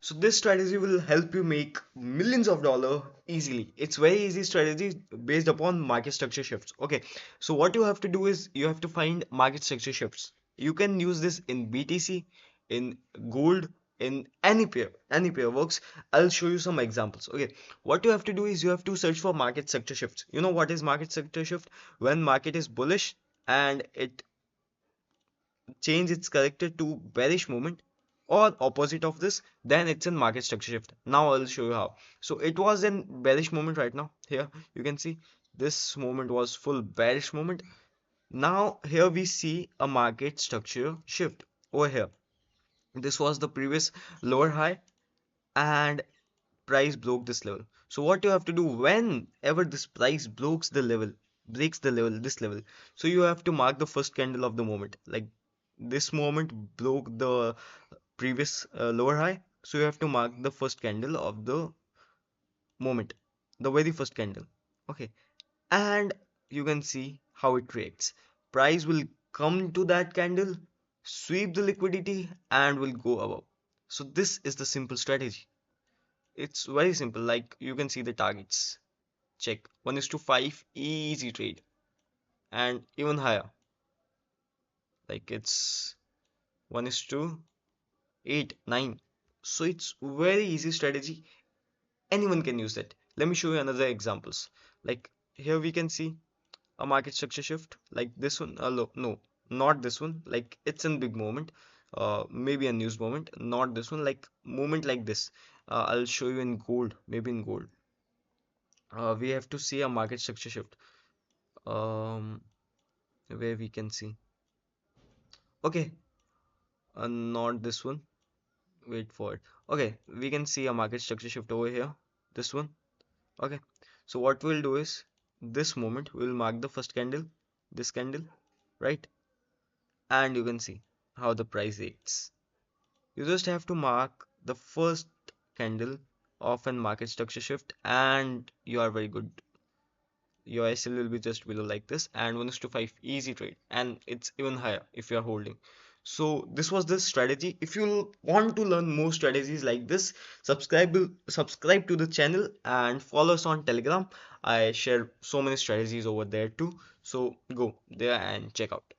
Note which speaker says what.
Speaker 1: So this strategy will help you make millions of dollars easily. It's very easy strategy based upon market structure shifts. Okay, so what you have to do is you have to find market structure shifts. You can use this in BTC, in gold, in any pair works. I'll show you some examples. Okay, what you have to do is you have to search for market structure shifts. You know what is market structure shift? When market is bullish and it change its character to bearish movement or opposite of this, then it's in market structure shift. Now I'll show you how. So it was in bearish movement. Right now here you can see this moment was full bearish movement. Now here we see a market structure shift over here. This was the previous lower high and price broke this level. So what you have to do whenever this price breaks the level, this level, so you have to mark the first candle of the moment. Like this moment broke the previous lower high, so you have to mark the first candle of the moment, the very first candle. Okay, and you can see how it reacts. Price will come to that candle, sweep the liquidity, and will go above. So this is the simple strategy. It's very simple. Like you can see the targets. Check 1:5, easy trade, and even higher. Like it's 1:8, 9. So it's very easy strategy. Anyone can use that. Let me show you another examples. Like here we can see a market structure shift like this one. No, not this one. Like it's in big moment. Maybe a news moment. Not this one. Like moment like this. I'll show you in gold. Maybe in gold. We have to see a market structure shift. Um, where we can see. Okay, not this one. Wait for it. Okay, we can see a market structure shift over here. This one. Okay, so what we'll do is this moment we'll mark the first candle, this candle, right? And you can see how the price acts. You just have to mark the first candle of an market structure shift and you are very good. Your SL will be just below like this and 1:5 easy trade, and it's even higher if you are holding. So this was the strategy. If you want to learn more strategies like this, subscribe to the channel and follow us on Telegram. I share so many strategies over there too, so go there and check out.